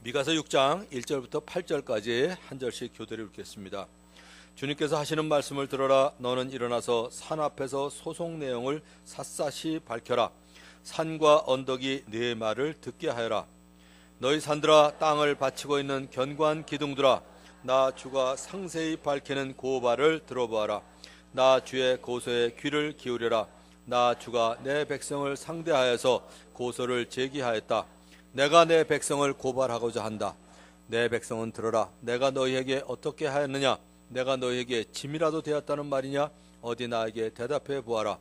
미가서 6장 1절부터 8절까지 한 절씩 교대로 읽겠습니다. 주님께서 하시는 말씀을 들어라. 너는 일어나서 산 앞에서 소송 내용을 샅샅이 밝혀라. 산과 언덕이 네 말을 듣게 하여라. 너희 산들아, 땅을 바치고 있는 견고한 기둥들아, 나 주가 상세히 밝히는 고발을 들어보아라. 나 주의 고소에 귀를 기울여라. 나 주가 내 백성을 상대하여서 고소를 제기하였다. 내가 내 백성을 고발하고자 한다. 내 백성은 들어라. 내가 너희에게 어떻게 하였느냐? 내가 너희에게 짐이라도 되었다는 말이냐? 어디 나에게 대답해 보아라.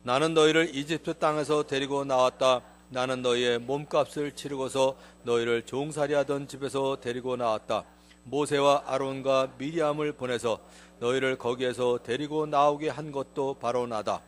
나는 너희를 이집트 땅에서 데리고 나왔다. 나는 너희의 몸값을 치르고서 너희를 종살이하던 집에서 데리고 나왔다. 모세와 아론과 미리암을 보내서 너희를 거기에서 데리고 나오게 한 것도 바로 나다.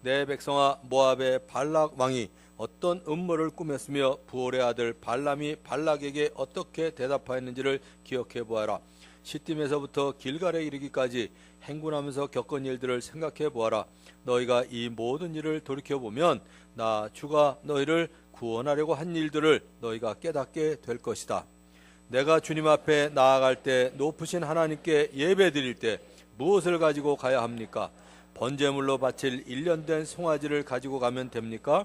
내 백성아, 모압의 발락 왕이 어떤 음모를 꾸몄으며 부올의 아들 발람이 발락에게 어떻게 대답하였는지를 기억해 보아라. 시딤에서부터 길갈에 이르기까지 행군하면서 겪은 일들을 생각해 보아라. 너희가 이 모든 일을 돌이켜보면 나 주가 너희를 구원하려고 한 일들을 너희가 깨닫게 될 것이다. 내가 주님 앞에 나아갈 때 높으신 하나님께 예배 드릴 때 무엇을 가지고 가야 합니까? 번제물로 바칠 1년 된 송아지를 가지고 가면 됩니까?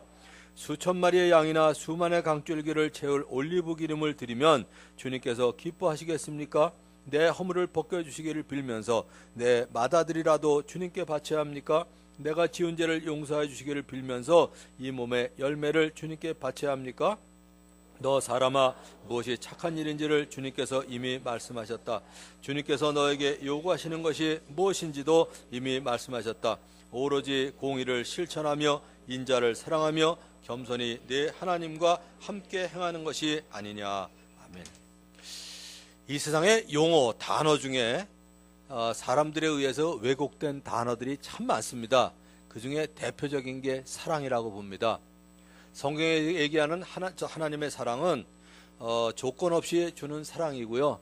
수천 마리의 양이나 수만의 강줄기를 채울 올리브 기름을 드리면 주님께서 기뻐하시겠습니까? 내 허물을 벗겨주시기를 빌면서 내 맏아들이라도 주님께 바쳐야 합니까? 내가 지은 죄를 용서해 주시기를 빌면서 이 몸의 열매를 주님께 바쳐야 합니까? 너 사람아, 무엇이 착한 일인지를 주님께서 이미 말씀하셨다. 주님께서 너에게 요구하시는 것이 무엇인지도 이미 말씀하셨다. 오로지 공의를 실천하며 인자를 사랑하며 겸손히 네 하나님과 함께 행하는 것이 아니냐. 아멘. 이 세상의 용어, 단어 중에 사람들에 의해서 왜곡된 단어들이 참 많습니다. 그 중에 대표적인 게 사랑이라고 봅니다. 성경에 얘기하는 하나님의 사랑은 조건 없이 주는 사랑이고요.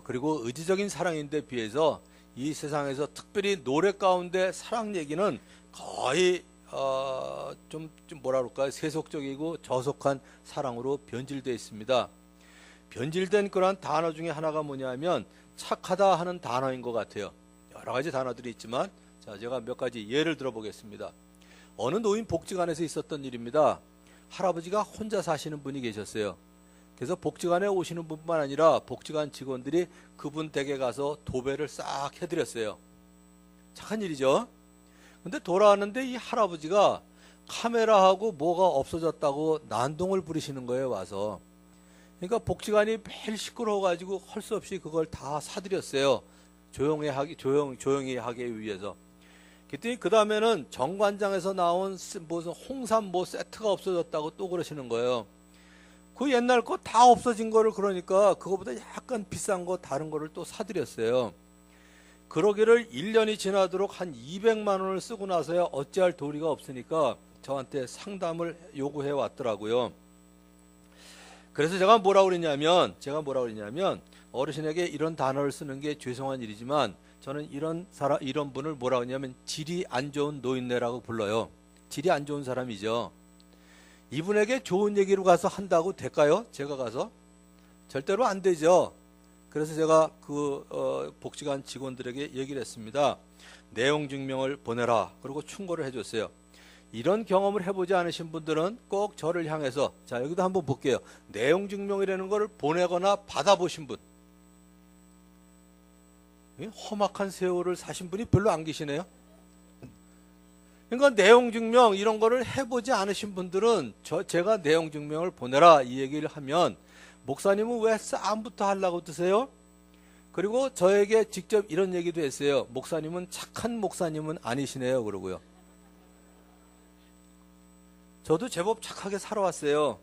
그리고 의지적인 사랑인데 비해서 이 세상에서 특별히 노래 가운데 사랑 얘기는 거의 좀 뭐라 그럴까요? 세속적이고 저속한 사랑으로 변질되어 있습니다. 변질된 그러한 단어 중에 하나가 뭐냐면 착하다 하는 단어인 것 같아요. 여러 가지 단어들이 있지만 제가 몇 가지 예를 들어보겠습니다. 어느 노인 복지관에서 있었던 일입니다. 할아버지가 혼자 사시는 분이 계셨어요. 그래서 복지관에 오시는 분뿐만 아니라 복지관 직원들이 그분 댁에 가서 도배를 싹 해드렸어요. 착한 일이죠. 근데 돌아왔는데 이 할아버지가 카메라하고 뭐가 없어졌다고 난동을 부리시는 거예요, 와서. 그러니까 복지관이 매일 시끄러워가지고 할 수 없이 그걸 다 사드렸어요. 조용히 하기 위해서. 그랬더니 그 다음에는 정관장에서 나온 무슨 홍삼 뭐 세트가 없어졌다고 또 그러시는 거예요. 그 옛날 거 다 없어진 거를 그러니까 그거보다 약간 비싼 거 다른 거를 또 사드렸어요. 그러기를 1년이 지나도록 한 200만 원을 쓰고 나서야 어찌할 도리가 없으니까 저한테 상담을 요구해 왔더라고요. 그래서 제가 뭐라고 그랬냐면 어르신에게 이런 단어를 쓰는 게 죄송한 일이지만 저는 이런 분을 뭐라고 하냐면 질이 안 좋은 노인네라고 불러요. 질이 안 좋은 사람이죠. 이분에게 좋은 얘기로 가서 한다고 될까요? 제가 가서? 절대로 안 되죠. 그래서 제가 복지관 직원들에게 얘기를 했습니다. 내용 증명을 보내라. 그리고 충고를 해줬어요. 이런 경험을 해보지 않으신 분들은 꼭 저를 향해서, 자, 여기도 한번 볼게요. 내용 증명이라는 걸 보내거나 받아보신 분. 험악한 세월을 사신 분이 별로 안 계시네요. 그러니까 내용 증명 이런 거를 해보지 않으신 분들은 제가 내용 증명을 보내라 이 얘기를 하면 목사님은 왜 싸움부터 하려고 드세요? 그리고 저에게 직접 이런 얘기도 했어요. 목사님은 착한 목사님은 아니시네요. 그러고요. 저도 제법 착하게 살아왔어요.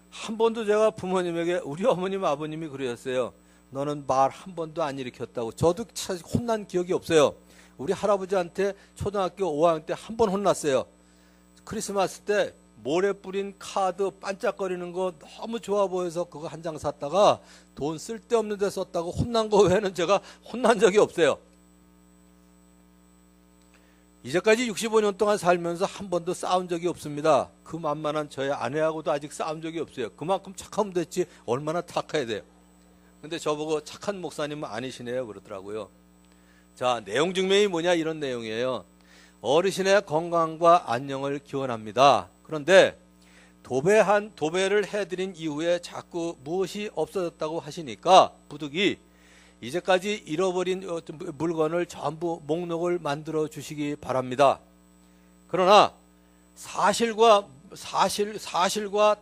한 번도 제가 부모님에게, 우리 어머님 아버님이 그러셨어요. 너는 말 한 번도 안 일으켰다고. 저도 사실 혼난 기억이 없어요. 우리 할아버지한테 초등학교 5학년 때 한 번 혼났어요. 크리스마스 때 모래 뿌린 카드 반짝거리는 거 너무 좋아 보여서 그거 한 장 샀다가 돈 쓸데없는 데 썼다고 혼난 거 외에는 제가 혼난 적이 없어요. 이제까지 65년 동안 살면서 한 번도 싸운 적이 없습니다. 그 만만한 저의 아내하고도 아직 싸운 적이 없어요. 그만큼 착하면 됐지 얼마나 착해야 돼요. 근데 저보고 착한 목사님은 아니시네요 그러더라고요. 자, 내용 증명이 뭐냐 이런 내용이에요. 어르신의 건강과 안녕을 기원합니다. 그런데 도배를 해드린 이후에 자꾸 무엇이 없어졌다고 하시니까 부득이 이제까지 잃어버린 물건을 전부 목록을 만들어 주시기 바랍니다. 그러나 사실과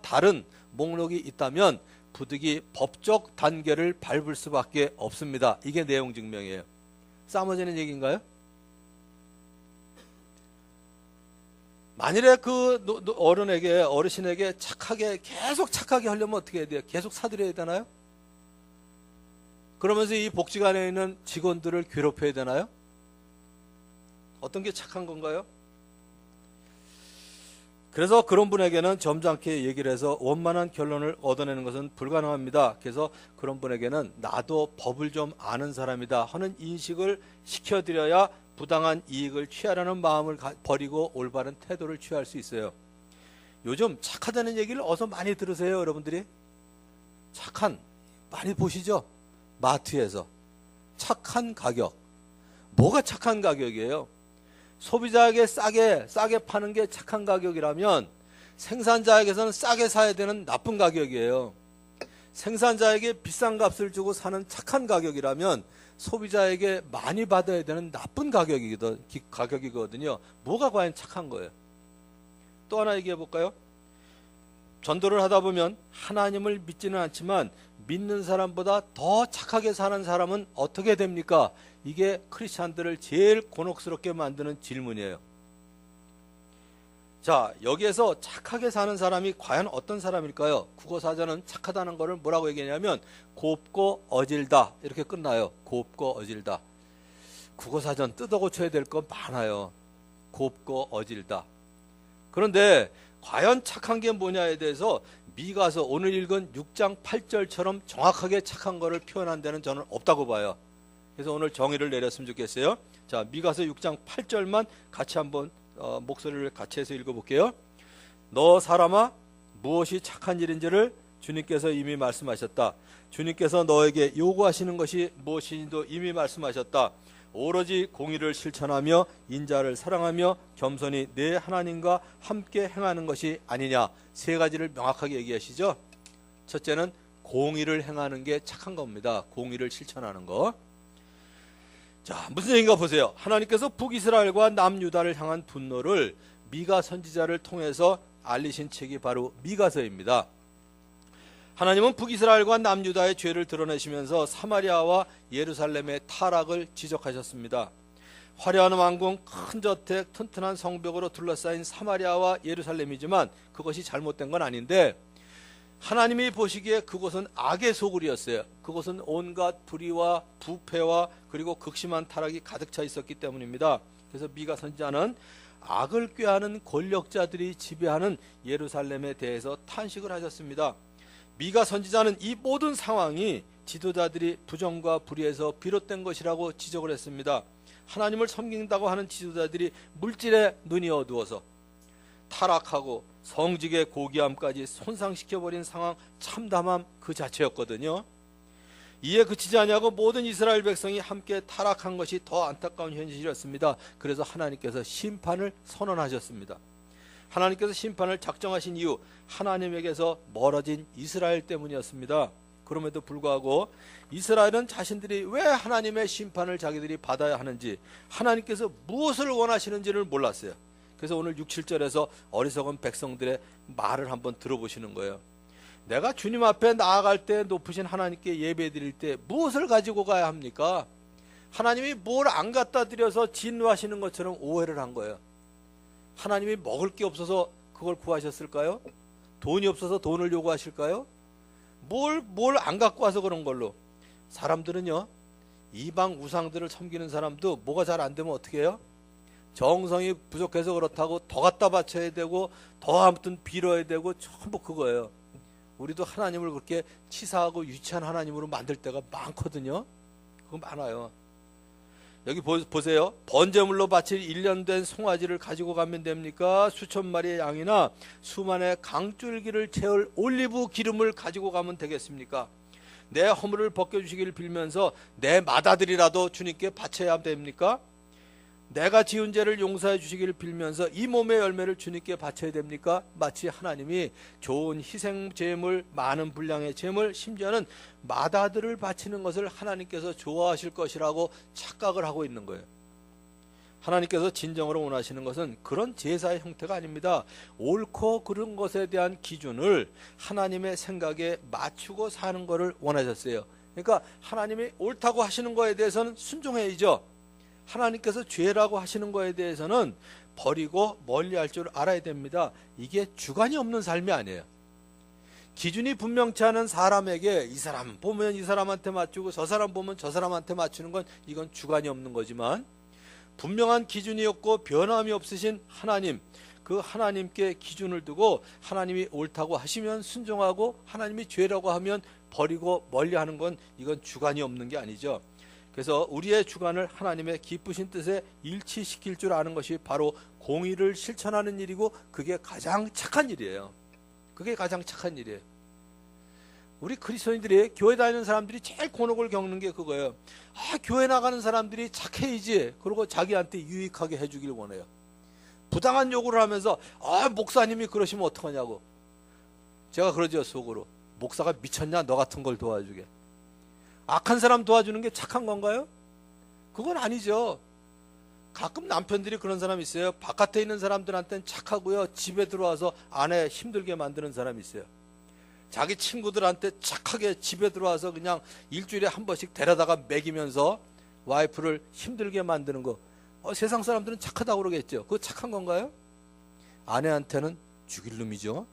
다른 목록이 있다면 부득이 법적 단계를 밟을 수밖에 없습니다. 이게 내용 증명이에요. 싸워지는 얘기인가요? 만일에 그 어르신에게 계속 착하게 하려면 어떻게 해야 돼요? 계속 사드려야 되나요? 그러면서 이 복지관에 있는 직원들을 괴롭혀야 되나요? 어떤 게 착한 건가요? 그래서 그런 분에게는 점잖게 얘기를 해서 원만한 결론을 얻어내는 것은 불가능합니다. 그래서 그런 분에게는 나도 법을 좀 아는 사람이다 하는 인식을 시켜드려야 부당한 이익을 취하려는 마음을 버리고 올바른 태도를 취할 수 있어요. 요즘 착하다는 얘기를 어서 많이 들으세요, 여러분들이. 많이 보시죠? 마트에서 착한 가격. 뭐가 착한 가격이에요? 소비자에게 싸게 파는 게 착한 가격이라면 생산자에게서는 싸게 사야 되는 나쁜 가격이에요. 생산자에게 비싼 값을 주고 사는 착한 가격이라면 소비자에게 많이 받아야 되는 나쁜 가격이거든요. 뭐가 과연 착한 거예요? 또 하나 얘기해 볼까요? 전도를 하다 보면 하나님을 믿지는 않지만 믿는 사람보다 더 착하게 사는 사람은 어떻게 됩니까? 이게 크리스찬들을 제일 곤혹스럽게 만드는 질문이에요. 자, 여기에서 착하게 사는 사람이 과연 어떤 사람일까요? 국어사전은 착하다는 것을 뭐라고 얘기하냐면 곱고 어질다 이렇게 끝나요. 곱고 어질다. 국어사전 뜯어 고쳐야 될 거 많아요. 곱고 어질다. 그런데 과연 착한 게 뭐냐에 대해서 미가서 오늘 읽은 6장 8절처럼 정확하게 착한 거를 표현한 데는 저는 없다고 봐요. 그래서 오늘 정의를 내렸으면 좋겠어요. 자, 미가서 6장 8절만 같이 한번 목소리를 같이 해서 읽어볼게요. 너 사람아, 무엇이 착한 일인지를 주님께서 이미 말씀하셨다. 주님께서 너에게 요구하시는 것이 무엇인지도 이미 말씀하셨다. 오로지 공의를 실천하며 인자를 사랑하며 겸손히 내 하나님과 함께 행하는 것이 아니냐. 세 가지를 명확하게 얘기하시죠. 첫째는 공의를 행하는 게 착한 겁니다. 공의를 실천하는 거. 자, 무슨 얘기인가 보세요. 하나님께서 북이스라엘과 남유다를 향한 분노를 미가 선지자를 통해서 알리신 책이 바로 미가서입니다. 하나님은 북이스라엘과 남유다의 죄를 드러내시면서 사마리아와 예루살렘의 타락을 지적하셨습니다. 화려한 왕궁, 큰 저택, 튼튼한 성벽으로 둘러싸인 사마리아와 예루살렘이지만 그것이 잘못된 건 아닌데 하나님이 보시기에 그곳은 악의 소굴이었어요. 그곳은 온갖 불의와 부패와 그리고 극심한 타락이 가득 차 있었기 때문입니다. 그래서 미가 선지자는 악을 꾀하는 권력자들이 지배하는 예루살렘에 대해서 탄식을 하셨습니다. 미가 선지자는 이 모든 상황이 지도자들이 부정과 불의에서 비롯된 것이라고 지적을 했습니다. 하나님을 섬긴다고 하는 지도자들이 물질에 눈이 어두워서 타락하고 성직의 고귀함까지 손상시켜버린 상황, 참담함 그 자체였거든요. 이에 그치지 아니하고 모든 이스라엘 백성이 함께 타락한 것이 더 안타까운 현실이었습니다. 그래서 하나님께서 심판을 선언하셨습니다. 하나님께서 심판을 작정하신 이유, 하나님에게서 멀어진 이스라엘 때문이었습니다. 그럼에도 불구하고 이스라엘은 자신들이 왜 하나님의 심판을 자기들이 받아야 하는지, 하나님께서 무엇을 원하시는지를 몰랐어요. 그래서 오늘 6, 7절에서 어리석은 백성들의 말을 한번 들어보시는 거예요. 내가 주님 앞에 나아갈 때, 높으신 하나님께 예배 드릴 때 무엇을 가지고 가야 합니까? 하나님이 뭘 안 갖다 드려서 진노하시는 것처럼 오해를 한 거예요. 하나님이 먹을 게 없어서 그걸 구하셨을까요? 돈이 없어서 돈을 요구하실까요? 뭘 안 갖고 와서 그런 걸로. 사람들은요, 이방 우상들을 섬기는 사람도 뭐가 잘 안 되면 어떻게 해요? 정성이 부족해서 그렇다고 더 갖다 바쳐야 되고 더 아무튼 빌어야 되고 전부 그거예요. 우리도 하나님을 그렇게 치사하고 유치한 하나님으로 만들 때가 많거든요. 그거 많아요. 여기 보세요. 번제물로 바칠 1년 된 송아지를 가지고 가면 됩니까? 수천 마리의 양이나 수만의 강줄기를 채울 올리브 기름을 가지고 가면 되겠습니까? 내 허물을 벗겨주시기를 빌면서 내 맏아들이라도 주님께 바쳐야 됩니까? 내가 지은 죄를 용서해 주시기를 빌면서 이 몸의 열매를 주님께 바쳐야 됩니까? 마치 하나님이 좋은 희생 제물, 많은 분량의 제물, 심지어는 맏아들을 바치는 것을 하나님께서 좋아하실 것이라고 착각을 하고 있는 거예요. 하나님께서 진정으로 원하시는 것은 그런 제사의 형태가 아닙니다. 옳고 그른 것에 대한 기준을 하나님의 생각에 맞추고 사는 것을 원하셨어요. 그러니까 하나님이 옳다고 하시는 것에 대해서는 순종해야죠. 하나님께서 죄라고 하시는 것에 대해서는 버리고 멀리할 줄 알아야 됩니다. 이게 주관이 없는 삶이 아니에요. 기준이 분명치 않은 사람에게 이 사람 보면 이 사람한테 맞추고 저 사람 보면 저 사람한테 맞추는 건 이건 주관이 없는 거지만, 분명한 기준이 없고 변함이 없으신 하나님, 그 하나님께 기준을 두고 하나님이 옳다고 하시면 순종하고 하나님이 죄라고 하면 버리고 멀리하는 건 이건 주관이 없는 게 아니죠. 그래서 우리의 주관을 하나님의 기쁘신 뜻에 일치시킬 줄 아는 것이 바로 공의를 실천하는 일이고, 그게 가장 착한 일이에요. 그게 가장 착한 일이에요. 우리 그리스도인들이, 교회 다니는 사람들이 제일 곤혹을 겪는 게 그거예요. 교회 나가는 사람들이 착해야지, 그리고 자기한테 유익하게 해주길 원해요. 부당한 요구를 하면서 목사님이 그러시면 어떡하냐고. 제가 그러죠, 속으로. 목사가 미쳤냐, 너 같은 걸 도와주게. 악한 사람 도와주는 게 착한 건가요? 그건 아니죠. 가끔 남편들이 그런 사람 있어요. 바깥에 있는 사람들한테는 착하고요, 집에 들어와서 아내 힘들게 만드는 사람이 있어요. 자기 친구들한테 착하게 집에 들어와서 그냥 일주일에 한 번씩 데려다가 먹이면서 와이프를 힘들게 만드는 거. 세상 사람들은 착하다고 그러겠죠. 그거 착한 건가요? 아내한테는 죽일 놈이죠.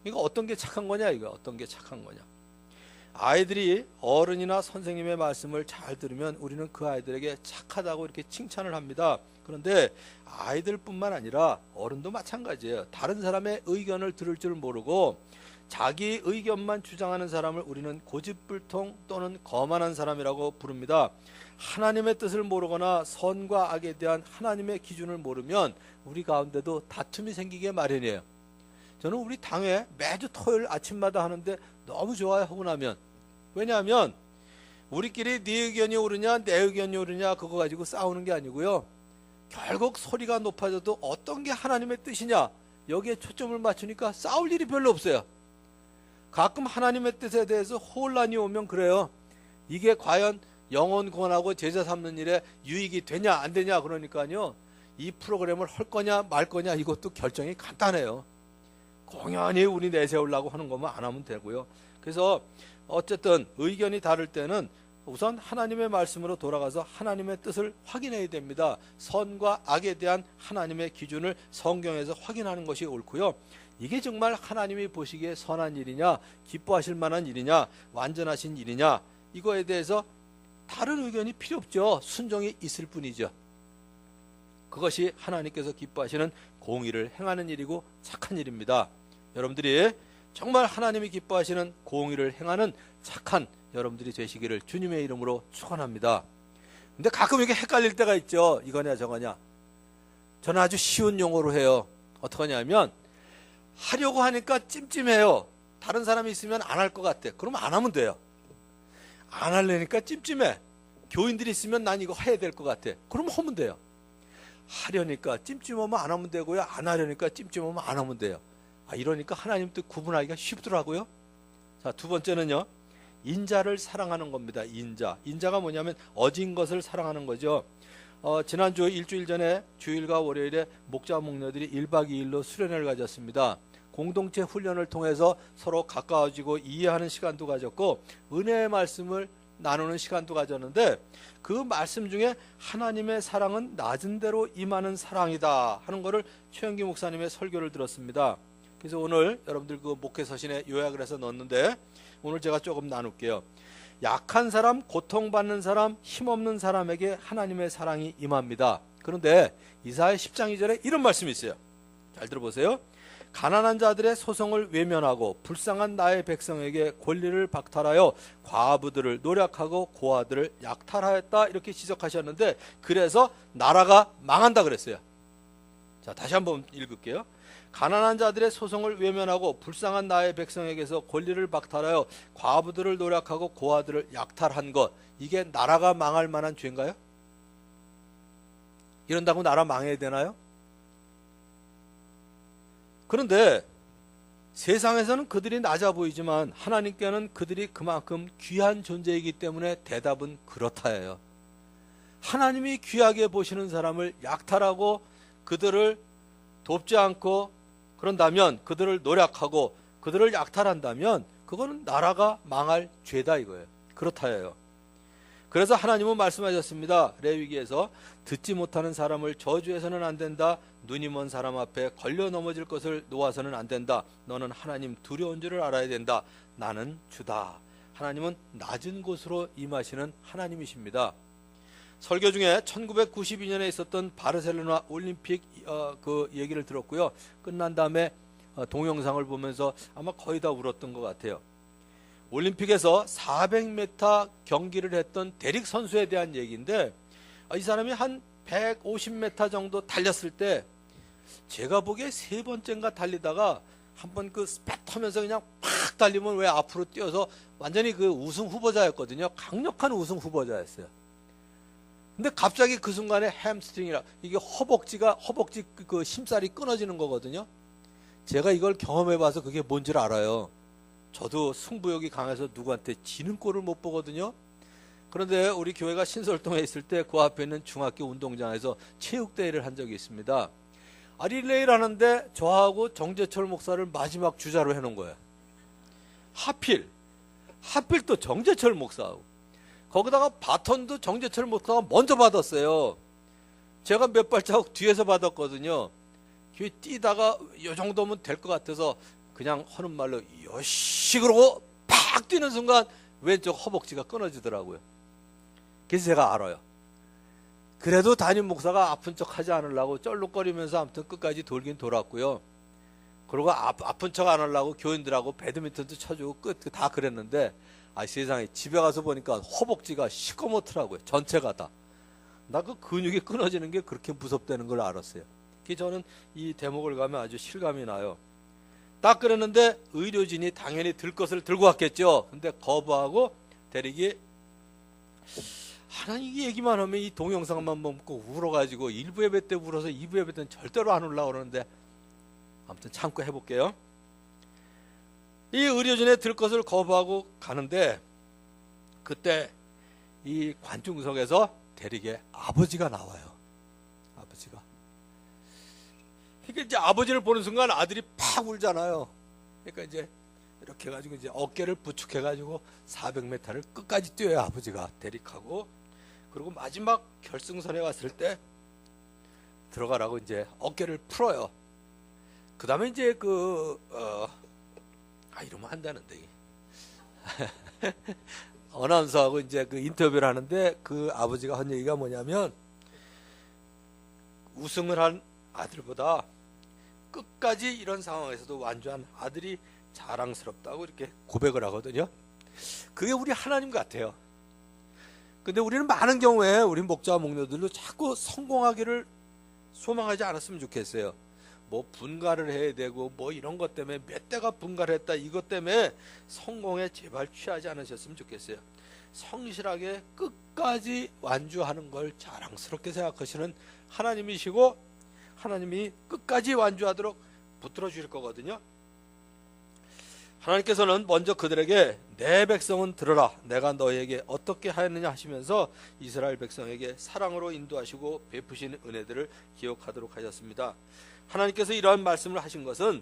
이거 어떤 게 착한 거냐, 이거 어떤 게 착한 거냐. 아이들이 어른이나 선생님의 말씀을 잘 들으면 우리는 그 아이들에게 착하다고 이렇게 칭찬을 합니다. 그런데 아이들뿐만 아니라 어른도 마찬가지예요. 다른 사람의 의견을 들을 줄 모르고 자기 의견만 주장하는 사람을 우리는 고집불통 또는 거만한 사람이라고 부릅니다. 하나님의 뜻을 모르거나 선과 악에 대한 하나님의 기준을 모르면 우리 가운데도 다툼이 생기게 마련이에요. 저는 우리 당회 매주 토요일 아침마다 하는데 너무 좋아요, 하고 나면. 왜냐하면 우리끼리 네 의견이 옳으냐 내 의견이 옳으냐 그거 가지고 싸우는 게 아니고요, 결국 소리가 높아져도 어떤 게 하나님의 뜻이냐 여기에 초점을 맞추니까 싸울 일이 별로 없어요. 가끔 하나님의 뜻에 대해서 혼란이 오면 그래요. 이게 과연 영혼 구원하고 제자 삼는 일에 유익이 되냐 안 되냐, 그러니까요, 이 프로그램을 할 거냐 말 거냐 이것도 결정이 간단해요. 공연히 우리 내세우려고 하는 것만 안 하면 되고요. 그래서 어쨌든 의견이 다를 때는 우선 하나님의 말씀으로 돌아가서 하나님의 뜻을 확인해야 됩니다. 선과 악에 대한 하나님의 기준을 성경에서 확인하는 것이 옳고요. 이게 정말 하나님이 보시기에 선한 일이냐, 기뻐하실 만한 일이냐, 완전하신 일이냐, 이거에 대해서 다른 의견이 필요 없죠. 순종이 있을 뿐이죠. 그것이 하나님께서 기뻐하시는 공의를 행하는 일이고 착한 일입니다. 여러분들이 정말 하나님이 기뻐하시는 공의를 행하는 착한 여러분들이 되시기를 주님의 이름으로 축원합니다. 근데 가끔 이게 헷갈릴 때가 있죠. 이거냐 저거냐. 저는 아주 쉬운 용어로 해요. 어떡하냐 하면, 하려고 하니까 찜찜해요. 다른 사람이 있으면 안 할 것 같아. 그러면 안 하면 돼요. 안 하려니까 찜찜해. 교인들이 있으면 난 이거 해야 될 것 같아. 그러면 하면 돼요. 하려니까 찜찜하면 안 하면 되고요, 안 하려니까 찜찜하면 안 하면 돼요. 이러니까 하나님 뜻 구분하기가 쉽더라고요. 자, 두 번째는요, 인자를 사랑하는 겁니다. 인자가 뭐냐면 어진 것을 사랑하는 거죠. 지난주 일주일 전에 주일과 월요일에 목자 목녀들이 1박 2일로 수련회를 가졌습니다. 공동체 훈련을 통해서 서로 가까워지고 이해하는 시간도 가졌고 은혜의 말씀을 나누는 시간도 가졌는데, 그 말씀 중에 하나님의 사랑은 낮은 대로 임하는 사랑이다 하는 것을 최영기 목사님의 설교를 들었습니다. 그래서 오늘 여러분들 그 목회서신에 요약을 해서 넣었는데, 오늘 제가 조금 나눌게요. 약한 사람, 고통받는 사람, 힘없는 사람에게 하나님의 사랑이 임합니다. 그런데 이사야 10장 2절에 이런 말씀이 있어요. 잘 들어보세요. 가난한 자들의 소송을 외면하고 불쌍한 나의 백성에게 권리를 박탈하여 과부들을 노략하고 고아들을 약탈하였다 이렇게 지적하셨는데, 그래서 나라가 망한다 그랬어요. 자, 다시 한번 읽을게요. 가난한 자들의 소송을 외면하고 불쌍한 나의 백성에게서 권리를 박탈하여 과부들을 노략하고 고아들을 약탈한 것, 이게 나라가 망할 만한 죄인가요? 이런다고 나라 망해야 되나요? 그런데 세상에서는 그들이 낮아 보이지만 하나님께는 그들이 그만큼 귀한 존재이기 때문에 대답은 그렇다예요. 하나님이 귀하게 보시는 사람을 약탈하고 그들을 돕지 않고 그런다면, 그들을 노략하고 그들을 약탈한다면 그거는 나라가 망할 죄다 이거예요. 그렇다예요. 그래서 하나님은 말씀하셨습니다. 레위기에서 듣지 못하는 사람을 저주해서는 안 된다. 눈이 먼 사람 앞에 걸려 넘어질 것을 놓아서는 안 된다. 너는 하나님 두려운 줄을 알아야 된다. 나는 주다. 하나님은 낮은 곳으로 임하시는 하나님이십니다. 설교 중에 1992년에 있었던 바르셀로나 올림픽 그 얘기를 들었고요. 끝난 다음에 동영상을 보면서 아마 거의 다 울었던 것 같아요. 올림픽에서 400m 경기를 했던 데릭 선수에 대한 얘기인데, 이 사람이 한 150m 정도 달렸을 때 제가 보기에 세 번째인가 달리다가 한번 그 스팟 하면서 그냥 팍 달리면 왜 앞으로 뛰어서 완전히 그 우승 후보자였거든요. 강력한 우승 후보자였어요. 근데 갑자기 그 순간에 햄스트링이라, 이게 허벅지 그 심살이 끊어지는 거거든요. 제가 이걸 경험해 봐서 그게 뭔지를 알아요. 저도 승부욕이 강해서 누구한테 지는 꼴을 못 보거든요. 그런데 우리 교회가 신설동에 있을 때 그 앞에 있는 중학교 운동장에서 체육대회를 한 적이 있습니다. 릴레이를 하는데 저하고 정재철 목사를 마지막 주자로 해놓은 거예요. 하필 또 정재철 목사하고, 거기다가 바톤도 정재철 목사가 먼저 받았어요. 제가 몇 발자국 뒤에서 받았거든요. 뛰다가 이 정도면 될 것 같아서 그냥 하는 말로 요시 그러고 팍 뛰는 순간 왼쪽 허벅지가 끊어지더라고요. 그래서 제가 알아요. 그래도 담임 목사가 아픈 척 하지 않으려고 쩔룩거리면서 아무튼 끝까지 돌긴 돌았고요. 그리고 아픈 척 안 하려고 교인들하고 배드민턴도 쳐주고 끝 다 그랬는데, 세상에 집에 가서 보니까 허벅지가 시꺼멓더라고요. 전체가 다. 나 그 근육이 끊어지는 게 그렇게 무섭다는 걸 알았어요. 그래서 저는 이 대목을 가면 아주 실감이 나요. 딱 그랬는데 의료진이 당연히 들 것을 들고 왔겠죠. 근데 거부하고 대리기 하나 이 얘기만 하면 이 동영상만 보고 울어가지고 1부 예배 때 울어서 2부 예배 때는 절대로 안 울려고 그러는데, 아무튼 참고 해볼게요. 이 의료진의 들 것을 거부하고 가는데, 그때 이 관중석에서 대리게 아버지가 나와요. 아버지가. 그러니까 이제 아버지를 보는 순간 아들이 팍 울잖아요. 그러니까 이제 이렇게 해가지고 이제 어깨를 부축해가지고 400m를 끝까지 뛰어요. 아버지가 대릭하고. 그리고 마지막 결승선에 왔을 때 들어가라고 이제 어깨를 풀어요. 그 다음에 이제 이러면 안 되는데. 어나운서하고 이제 그 인터뷰를 하는데 그 아버지가 한 얘기가 뭐냐면, 우승을 한 아들보다 끝까지 이런 상황에서도 완주한 아들이 자랑스럽다고 이렇게 고백을 하거든요. 그게 우리 하나님 같아요. 근데 우리는 많은 경우에 우리 목자와 목녀들도 자꾸 성공하기를 소망하지 않았으면 좋겠어요. 뭐 분가를 해야 되고 뭐 이런 것 때문에 몇 대가 분가를 했다, 이것 때문에 성공에 제발 취하지 않으셨으면 좋겠어요. 성실하게 끝까지 완주하는 걸 자랑스럽게 생각하시는 하나님이시고, 하나님이 끝까지 완주하도록 붙들어 주실 거거든요. 하나님께서는 먼저 그들에게 내 백성은 들어라, 내가 너희에게 어떻게 하였느냐 하시면서 이스라엘 백성에게 사랑으로 인도하시고 베푸신 은혜들을 기억하도록 하셨습니다. 하나님께서 이러한 말씀을 하신 것은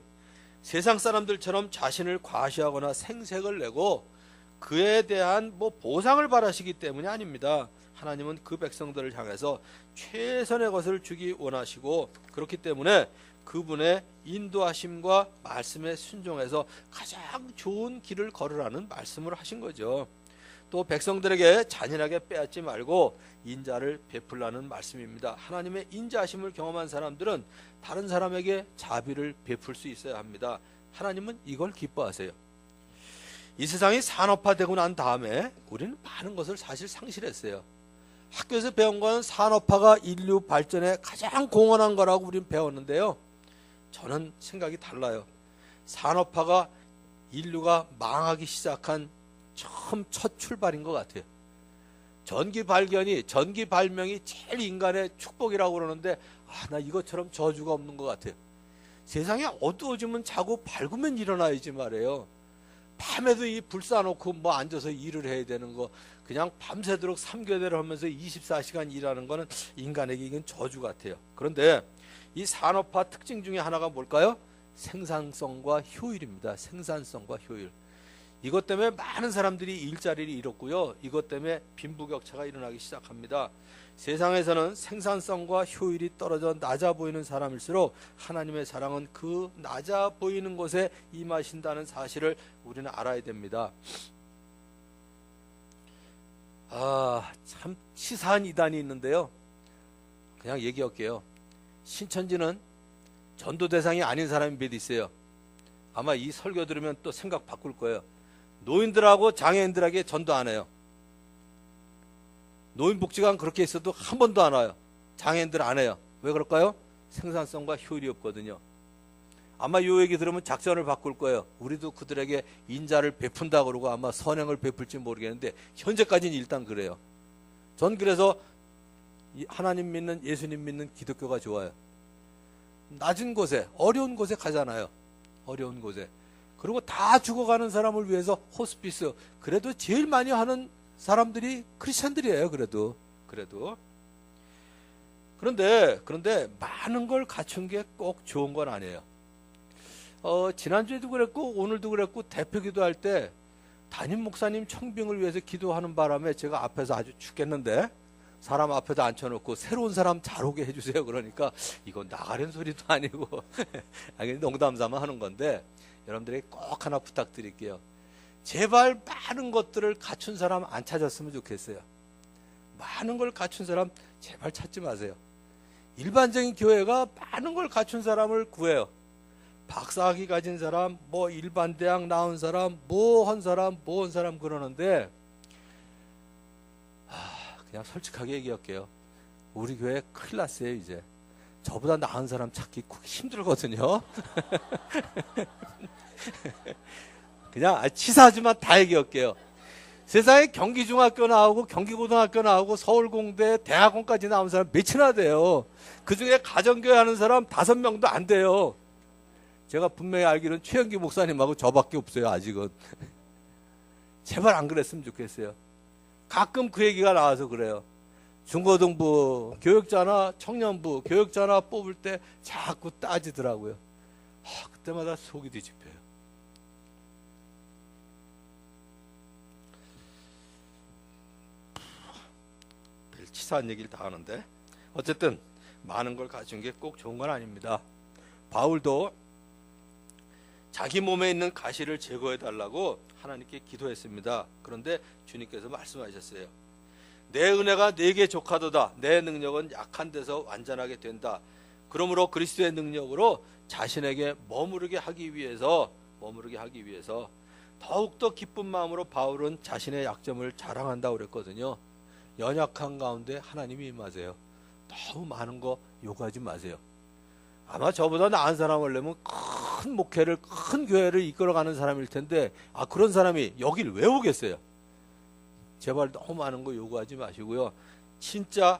세상 사람들처럼 자신을 과시하거나 생색을 내고 그에 대한 보상을 바라시기 때문이 아닙니다. 하나님은 그 백성들을 향해서 최선의 것을 주기 원하시고, 그렇기 때문에 그분의 인도하심과 말씀에 순종해서 가장 좋은 길을 걸으라는 말씀을 하신 거죠. 또 백성들에게 잔인하게 빼앗지 말고 인자를 베풀라는 말씀입니다. 하나님의 인자하심을 경험한 사람들은 다른 사람에게 자비를 베풀 수 있어야 합니다. 하나님은 이걸 기뻐하세요. 이 세상이 산업화되고 난 다음에 우리는 많은 것을 사실 상실했어요. 학교에서 배운 건 산업화가 인류 발전에 가장 공헌한 거라고 우리는 배웠는데요. 저는 생각이 달라요. 산업화가 인류가 망하기 시작한 처음 첫 출발인 것 같아요. 전기 발명이 제일 인간의 축복이라고 그러는데 나 이것처럼 저주가 없는 것 같아요. 세상에 어두워지면 자고 밝으면 일어나야지 말이에요. 밤에도 이 불 쏴놓고 뭐 앉아서 일을 해야 되는 거, 그냥 밤새도록 삼교대를 하면서 24시간 일하는 거는 인간에게 이건 저주 같아요. 그런데 이 산업화 특징 중에 하나가 뭘까요? 생산성과 효율입니다. 생산성과 효율. 이것 때문에 많은 사람들이 일자리를 잃었고요. 이것 때문에 빈부격차가 일어나기 시작합니다. 세상에서는 생산성과 효율이 떨어져 낮아 보이는 사람일수록 하나님의 사랑은 그 낮아 보이는 곳에 임하신다는 사실을 우리는 알아야 됩니다. 참 치사한 이단이 있는데요. 그냥 얘기할게요. 신천지는 전도 대상이 아닌 사람이 몇 있어요. 아마 이 설교 들으면 또 생각 바꿀 거예요. 노인들하고 장애인들에게 전도 안 해요. 노인복지관 그렇게 있어도 한 번도 안 와요. 장애인들 안 해요. 왜 그럴까요? 생산성과 효율이 없거든요. 아마 이 얘기 들으면 작전을 바꿀 거예요. 우리도 그들에게 인자를 베푼다 그러고 아마 선행을 베풀지 모르겠는데 현재까지는 일단 그래요. 전 그래서 하나님 믿는, 예수님 믿는 기독교가 좋아요. 낮은 곳에, 어려운 곳에 가잖아요. 어려운 곳에. 그리고 다 죽어가는 사람을 위해서 호스피스, 그래도 제일 많이 하는 사람들이 크리스찬들이에요. 그래도 그런데 많은 걸 갖춘 게 꼭 좋은 건 아니에요. 지난주에도 그랬고 오늘도 그랬고 대표 기도할 때 담임 목사님 청빙을 위해서 기도하는 바람에 제가 앞에서 아주 죽겠는데 사람 앞에다 앉혀놓고 새로운 사람 잘 오게 해주세요. 그러니까 이건 나가는 소리도 아니고 농담 삼아 하는 건데 여러분들에게 꼭 하나 부탁드릴게요. 제발 많은 것들을 갖춘 사람 안 찾았으면 좋겠어요. 많은 걸 갖춘 사람 제발 찾지 마세요. 일반적인 교회가 많은 걸 갖춘 사람을 구해요. 박사학위 가진 사람, 뭐 일반 대학 나온 사람, 뭐 한 사람 그러는데 그냥 솔직하게 얘기할게요. 우리 교회 큰일 났어요. 이제 저보다 나은 사람 찾기 힘들거든요. 그냥 치사하지만 다 얘기할게요. 세상에 경기중학교 나오고 경기고등학교 나오고 서울공대 대학원까지 나온 사람 몇이나 돼요. 그중에 가정교회 하는 사람 5명도 안 돼요. 제가 분명히 알기로는 최영기 목사님하고 저밖에 없어요. 아직은. 제발 안 그랬으면 좋겠어요. 가끔 그 얘기가 나와서 그래요. 중고등부 교육자나 청년부 교육자나 뽑을 때 자꾸 따지더라고요. 그때마다 속이 뒤집혀요. 별 치사한 얘기를 다 하는데 어쨌든 많은 걸 가진 게 꼭 좋은 건 아닙니다. 바울도 자기 몸에 있는 가시를 제거해 달라고 하나님께 기도했습니다. 그런데 주님께서 말씀하셨어요. 내 은혜가 네게 족하도다. 내 능력은 약한 데서 완전하게 된다. 그러므로 그리스도의 능력으로 자신에게 머무르게 하기 위해서 더욱더 기쁜 마음으로 바울은 자신의 약점을 자랑한다고 그랬거든요. 연약한 가운데 하나님이 임하세요. 너무 많은 거 요구하지 마세요. 아마 저보다 나은 사람을 내면 큰 목회를, 큰 교회를 이끌어가는 사람일 텐데 그런 사람이 여길 왜 오겠어요? 제발 너무 많은 거 요구하지 마시고요. 진짜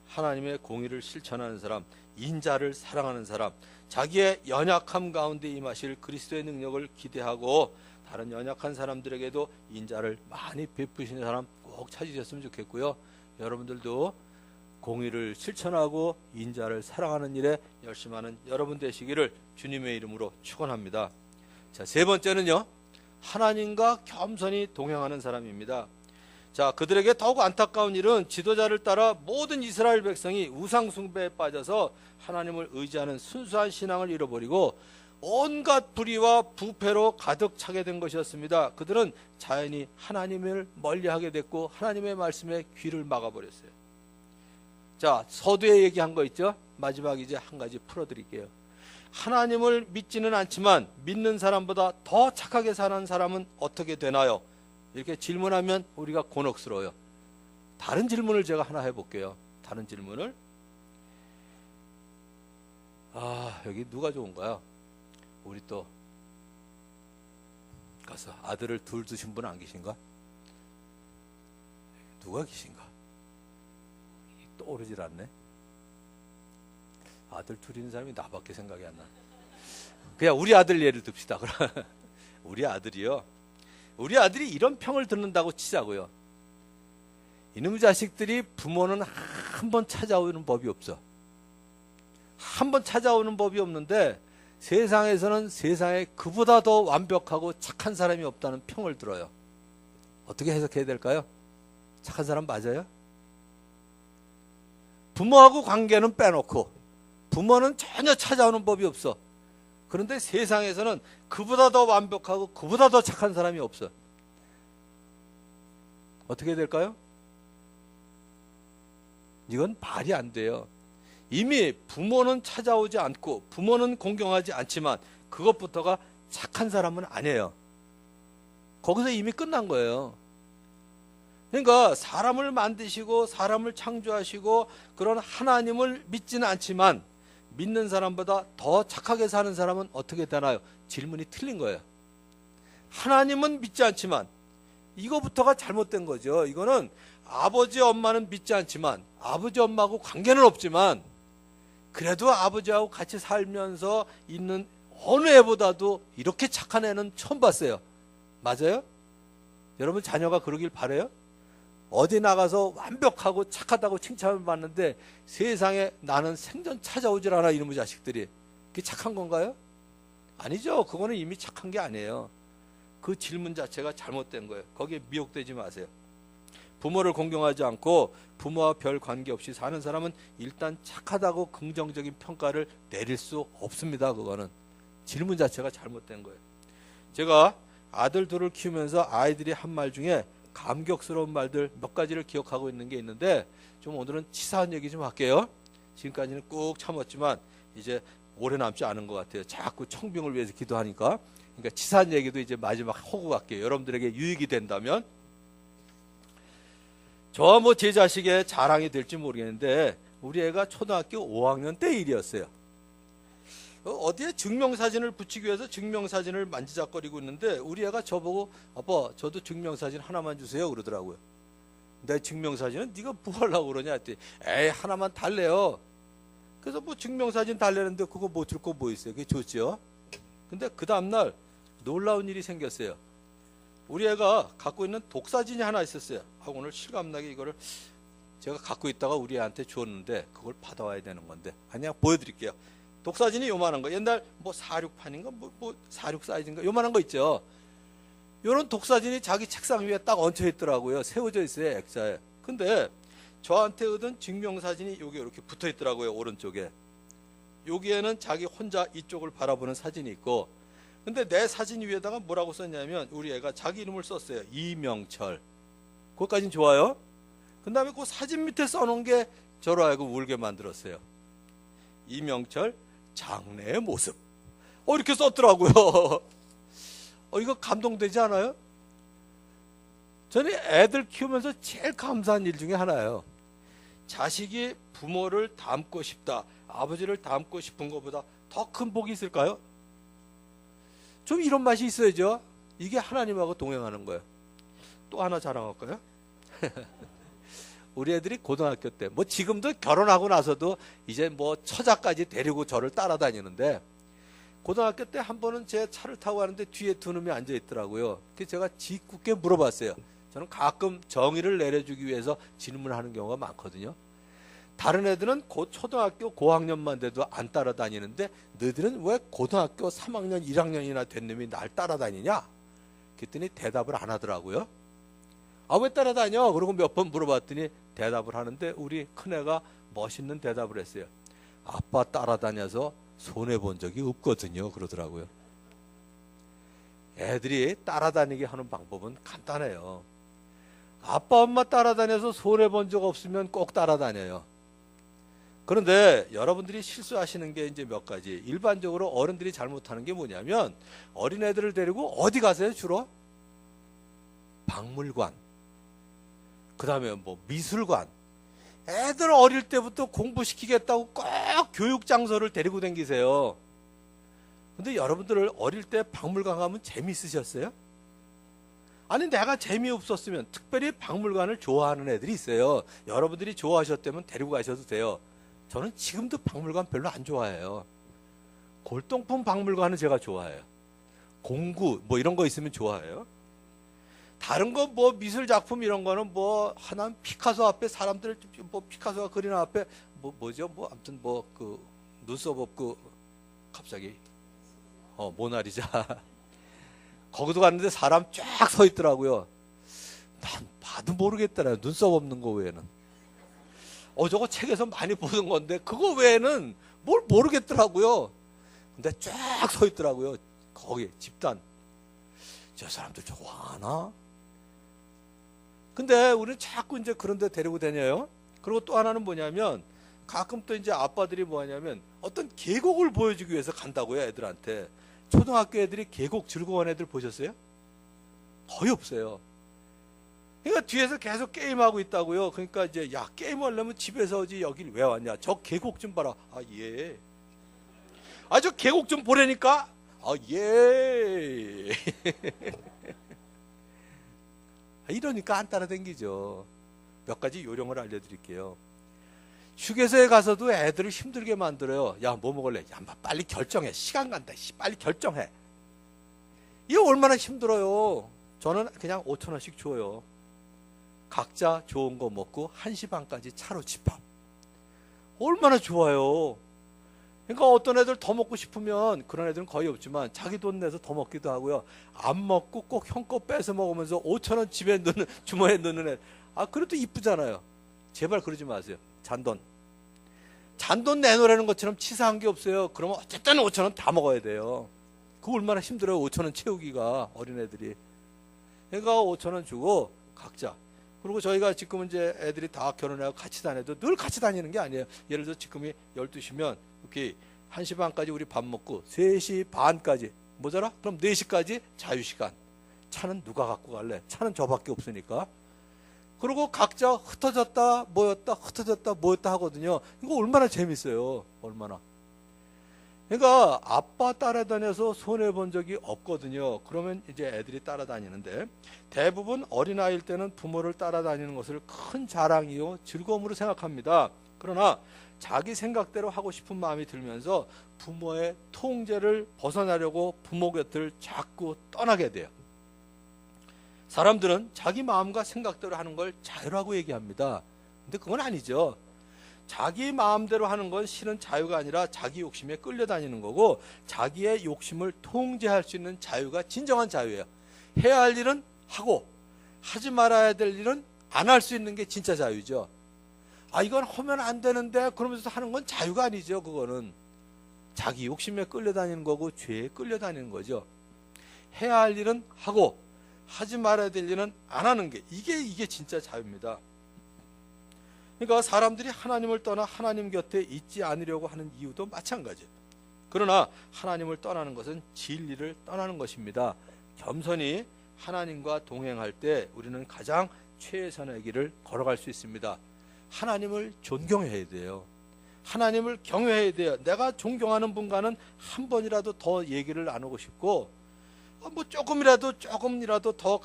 하나님의 공의를 실천하는 사람, 인자를 사랑하는 사람, 자기의 연약함 가운데 임하실 그리스도의 능력을 기대하고 다른 연약한 사람들에게도 인자를 많이 베푸시는 사람 꼭 찾으셨으면 좋겠고요. 여러분들도 공의를 실천하고 인자를 사랑하는 일에 열심하는 여러분 되시기를 주님의 이름으로 축원합니다. 자, 세 번째는요. 하나님과 겸손히 동행하는 사람입니다. 자, 그들에게 더욱 안타까운 일은 지도자를 따라 모든 이스라엘 백성이 우상 숭배에 빠져서 하나님을 의지하는 순수한 신앙을 잃어버리고 온갖 불의와 부패로 가득 차게 된 것이었습니다. 그들은 자연히 하나님을 멀리하게 됐고 하나님의 말씀에 귀를 막아버렸어요. 자, 서두에 얘기한 거 있죠? 마지막 이제 한 가지 풀어드릴게요. 하나님을 믿지는 않지만 믿는 사람보다 더 착하게 사는 사람은 어떻게 되나요? 이렇게 질문하면 우리가 곤혹스러워요. 다른 질문을 제가 하나 해볼게요. 다른 질문을. 여기 누가 좋은가요? 우리 또 가서 아들을 둘 두신 분 안 계신가? 누가 계신가? 떠오르질 않네. 아들 둘 있는 사람이 나밖에 생각이 안 나. 그냥 우리 아들 예를 듭시다. 우리 아들이요. 우리 아들이 이런 평을 듣는다고 치자고요. 이놈의 자식들이 부모는 한 번 찾아오는 법이 없어. 한 번 찾아오는 법이 없는데 세상에서는 세상에 그보다 더 완벽하고 착한 사람이 없다는 평을 들어요. 어떻게 해석해야 될까요? 착한 사람 맞아요? 부모하고 관계는 빼놓고 부모는 전혀 찾아오는 법이 없어. 그런데 세상에서는 그보다 더 완벽하고 그보다 더 착한 사람이 없어. 어떻게 될까요? 이건 말이 안 돼요. 이미 부모는 찾아오지 않고 부모는 공경하지 않지만 그것부터가 착한 사람은 아니에요. 거기서 이미 끝난 거예요. 그러니까 사람을 만드시고 사람을 창조하시고 그런 하나님을 믿지는 않지만 믿는 사람보다 더 착하게 사는 사람은 어떻게 되나요? 질문이 틀린 거예요. 하나님은 믿지 않지만 이거부터가 잘못된 거죠. 이거는 아버지 엄마는 믿지 않지만 아버지 엄마하고 관계는 없지만 그래도 아버지하고 같이 살면서 있는 어느 애보다도 이렇게 착한 애는 처음 봤어요. 맞아요? 여러분 자녀가 그러길 바라요? 어디 나가서 완벽하고 착하다고 칭찬을 받는데 세상에 나는 생전 찾아오질 않아 이놈의 자식들이. 그게 착한 건가요? 아니죠. 그거는 이미 착한 게 아니에요. 그 질문 자체가 잘못된 거예요. 거기에 미혹되지 마세요. 부모를 공경하지 않고 부모와 별 관계없이 사는 사람은 일단 착하다고 긍정적인 평가를 내릴 수 없습니다. 그거는 질문 자체가 잘못된 거예요. 제가 아들 둘을 키우면서 아이들이 한 말 중에 감격스러운 말들 몇 가지를 기억하고 있는 게 있는데 좀 오늘은 치사한 얘기 좀 할게요. 지금까지는 꾹 참았지만 이제 오래 남지 않은 것 같아요. 자꾸 청빙을 위해서 기도하니까. 그러니까 치사한 얘기도 이제 마지막 하고 갈게요. 여러분들에게 유익이 된다면. 저와 뭐 제 자식의 자랑이 될지 모르겠는데 우리 애가 초등학교 5학년 때 일이었어요. 어디에 증명사진을 붙이기 위해서 증명사진을 만지작거리고 있는데 우리 애가 저보고 아빠 저도 증명사진 하나만 주세요 그러더라고요. 내 증명사진은 네가 뭐 하려고 그러냐 했더니 에이 하나만 달래요. 그래서 뭐 증명사진 달래는데 그거 뭐 줄 거 뭐 있어요. 그게 좋죠. 근데 그 다음날 놀라운 일이 생겼어요. 우리 애가 갖고 있는 독사진이 하나 있었어요. 오늘 실감나게 이거를 제가 갖고 있다가 우리 애한테 줬는데 그걸 받아와야 되는 건데 그냥 보여드릴게요. 독사진이 요만한 거 옛날 뭐 46판인가 뭐 46 사이즈인가 요만한 거 있죠. 요런 독사진이 자기 책상 위에 딱 얹혀 있더라고요. 세워져 있어요. 액자에. 근데 저한테 얻은 증명사진이 여기 이렇게 붙어 있더라고요. 오른쪽에. 여기에는 자기 혼자 이쪽을 바라보는 사진이 있고 근데 내 사진 위에다가 뭐라고 썼냐면 우리 애가 자기 이름을 썼어요. 이명철. 그것까진 좋아요. 그 다음에 그 사진 밑에 써놓은 게 저로 하여금 울게 만들었어요. 이명철 장래의 모습. 이렇게 썼더라고요. 이거 감동되지 않아요? 저는 애들 키우면서 제일 감사한 일 중에 하나예요. 자식이 부모를 닮고 싶다. 아버지를 닮고 싶은 것보다 더 큰 복이 있을까요? 좀 이런 맛이 있어야죠. 이게 하나님하고 동행하는 거예요. 또 하나 자랑할까요? 우리 애들이 고등학교 때, 뭐 지금도 결혼하고 나서도 이제 뭐 처자까지 데리고 저를 따라다니는데 고등학교 때 한 번은 제 차를 타고 가는데 뒤에 두 놈이 앉아 있더라고요. 그래서 제가 짓궂게 물어봤어요. 저는 가끔 정의를 내려주기 위해서 질문하는 경우가 많거든요. 다른 애들은 초등학교 고학년만 돼도 안 따라다니는데 너희들은 왜 고등학교 3학년 1학년이나 된 놈이 날 따라다니냐? 그랬더니 대답을 안 하더라고요. 왜 따라다녀? 그러고 몇 번 물어봤더니 대답을 하는데 우리 큰애가 멋있는 대답을 했어요. 아빠 따라다녀서 손해본 적이 없거든요. 그러더라고요. 애들이 따라다니게 하는 방법은 간단해요. 아빠 엄마 따라다녀서 손해본 적 없으면 꼭 따라다녀요. 그런데 여러분들이 실수하시는 게 이제 몇 가지. 일반적으로 어른들이 잘못하는 게 뭐냐면 어린애들을 데리고 어디 가세요 주로? 박물관, 그 다음에 뭐 미술관. 애들 어릴 때부터 공부시키겠다고 꼭 교육장소를 데리고 다니세요. 근데 여러분들 어릴 때 박물관 가면 재미있으셨어요? 아니 내가 재미없었으면, 특별히 박물관을 좋아하는 애들이 있어요. 여러분들이 좋아하셨다면 데리고 가셔도 돼요. 저는 지금도 박물관 별로 안 좋아해요. 골동품 박물관은 제가 좋아해요. 공구 뭐 이런 거 있으면 좋아해요. 다른 거 뭐 미술 작품 이런 거는 뭐 하나 피카소 앞에 사람들 뭐 피카소가 그리는 앞에 뭐죠 뭐 아무튼 뭐 그 눈썹 없고 갑자기 모나리자 거기도 갔는데 사람 쫙 서 있더라고요. 난 봐도 모르겠더라고요. 눈썹 없는 거 외에는. 저거 책에서 많이 보는 건데 그거 외에는 뭘 모르겠더라고요. 근데 쫙 서 있더라고요. 거기 집단. 저 사람들 좋아하나? 근데 우리는 자꾸 이제 그런 데 데리고 다녀요. 그리고 또 하나는 뭐냐면 가끔 또 이제 아빠들이 뭐 하냐면 어떤 계곡을 보여주기 위해서 간다고요, 애들한테. 초등학교 애들이 계곡 즐거운 애들 보셨어요? 거의 없어요. 그러니까 뒤에서 계속 게임하고 있다고요. 그러니까 이제 야, 게임하려면 집에서 오지 여길 왜 왔냐? 저 계곡 좀 봐라. 아, 예. 아, 저 계곡 좀 보라니까? 아, 예. 이러니까 안 따라다니죠. 몇 가지 요령을 알려드릴게요. 휴게소에 가서도 애들을 힘들게 만들어요. 야, 뭐 먹을래? 야, 빨리 결정해. 시간 간다. 빨리 결정해. 이거 얼마나 힘들어요. 저는 그냥 5,000원씩 줘요. 각자 좋은 거 먹고 1시 반까지 차로 집합. 얼마나 좋아요. 그러니까 어떤 애들 더 먹고 싶으면, 그런 애들은 거의 없지만 자기 돈 내서 더 먹기도 하고요. 안 먹고 꼭 형 거 뺏어 먹으면서 5,000원 집에 넣는, 주머니에 넣는 애. 아, 그래도 이쁘잖아요. 제발 그러지 마세요. 잔돈 내놓으라는 것처럼 치사한 게 없어요. 그러면 어쨌든 5,000원 다 먹어야 돼요. 그거 얼마나 힘들어요. 5,000원 채우기가, 어린애들이. 그러니까 5,000원 주고 각자. 그리고 저희가 지금 이제 애들이 다 결혼하고 같이 다녀도 늘 같이 다니는 게 아니에요. 예를 들어 지금이 12시면 이렇게 1시 반까지 우리 밥 먹고 3시 반까지 모자라? 그럼 4시까지 자유시간. 차는 누가 갖고 갈래? 차는 저밖에 없으니까. 그리고 각자 흩어졌다 모였다 흩어졌다 모였다 하거든요. 이거 얼마나 재밌어요. 얼마나. 그러니까 아빠 따라다녀서 손해본 적이 없거든요. 그러면 이제 애들이 따라다니는데, 대부분 어린아이일 때는 부모를 따라다니는 것을 큰 자랑이요 즐거움으로 생각합니다. 그러나 자기 생각대로 하고 싶은 마음이 들면서 부모의 통제를 벗어나려고 부모 곁을 자꾸 떠나게 돼요. 사람들은 자기 마음과 생각대로 하는 걸 자유라고 얘기합니다. 근데 그건 아니죠. 자기 마음대로 하는 건 실은 자유가 아니라 자기 욕심에 끌려다니는 거고, 자기의 욕심을 통제할 수 있는 자유가 진정한 자유예요. 해야 할 일은 하고 하지 말아야 될 일은 안 할 수 있는 게 진짜 자유죠. 아, 이건 하면 안 되는데 그러면서 하는 건 자유가 아니죠. 그거는 자기 욕심에 끌려다니는 거고 죄에 끌려다니는 거죠. 해야 할 일은 하고 하지 말아야 될 일은 안 하는 게 이게 진짜 자유입니다. 그러니까 사람들이 하나님을 떠나 하나님 곁에 있지 않으려고 하는 이유도 마찬가지예요. 그러나 하나님을 떠나는 것은 진리를 떠나는 것입니다. 겸손히 하나님과 동행할 때 우리는 가장 최선의 길을 걸어갈 수 있습니다. 하나님을 존경해야 돼요. 하나님을 경외해야 돼요. 내가 존경하는 분과는 한 번이라도 더 얘기를 나누고 싶고, 뭐 조금이라도 더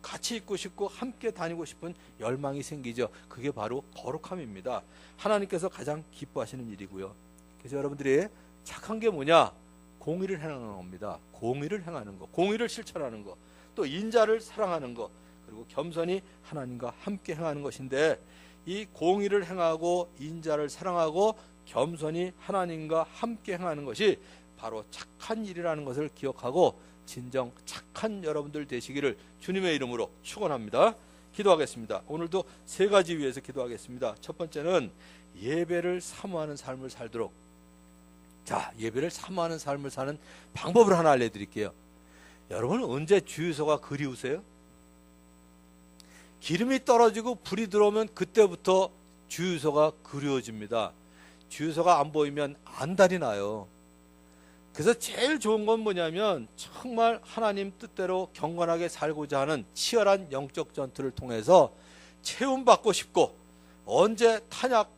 같이 있고 싶고 함께 다니고 싶은 열망이 생기죠. 그게 바로 거룩함입니다. 하나님께서 가장 기뻐하시는 일이고요. 그래서 여러분들이 착한 게 뭐냐? 공의를 행하는 겁니다. 공의를 행하는 거, 공의를 실천하는 거, 또 인자를 사랑하는 거, 그리고 겸손히 하나님과 함께 행하는 것인데, 이 공의를 행하고 인자를 사랑하고 겸손히 하나님과 함께 행하는 것이 바로 착한 일이라는 것을 기억하고 진정 착한 여러분들 되시기를 주님의 이름으로 축원합니다. 기도하겠습니다. 오늘도 3가지 위해서 기도하겠습니다. 첫 번째는 예배를 사모하는 삶을 살도록 자, 예배를 사모하는 삶을 사는 방법을 하나 알려드릴게요. 여러분, 언제 주유소가 그리우세요? 기름이 떨어지고 불이 들어오면 그때부터 주유소가 그리워집니다. 주유소가 안 보이면 안달이 나요. 그래서 제일 좋은 건 뭐냐면 정말 하나님 뜻대로 경건하게 살고자 하는 치열한 영적 전투를 통해서 체험받고 싶고, 언제 탄약이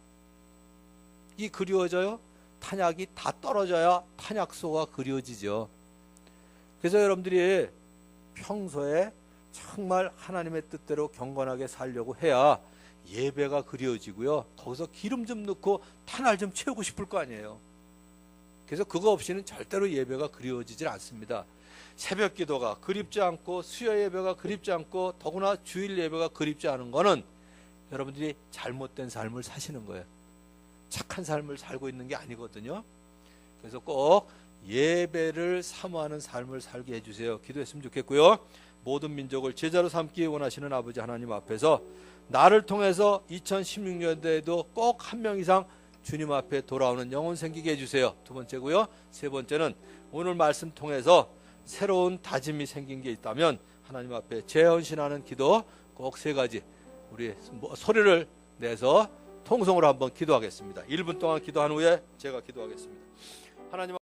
그리워져요? 탄약이 다 떨어져야 탄약소가 그리워지죠. 그래서 여러분들이 평소에 정말 하나님의 뜻대로 경건하게 살려고 해야 예배가 그리워지고요. 거기서 기름 좀 넣고 탄알 좀 채우고 싶을 거 아니에요. 그래서 그거 없이는 절대로 예배가 그리워지질 않습니다. 새벽 기도가 그립지 않고 수요 예배가 그립지 않고 더구나 주일 예배가 그립지 않은 거는 여러분들이 잘못된 삶을 사시는 거예요. 착한 삶을 살고 있는 게 아니거든요. 그래서 꼭 예배를 사모하는 삶을 살게 해주세요. 기도했으면 좋겠고요. 모든 민족을 제자로 삼기 원하시는 아버지 하나님 앞에서 나를 통해서 2016년도에도 꼭 한 명 이상 주님 앞에 돌아오는 영혼 생기게 해주세요. 두 번째고요. 세 번째는 오늘 말씀 통해서 새로운 다짐이 생긴 게 있다면 하나님 앞에 재헌신하는 기도 꼭 세 가지 우리 소리를 내서 통성으로 한번 기도하겠습니다. 1분 동안 기도한 후에 제가 기도하겠습니다. 하나님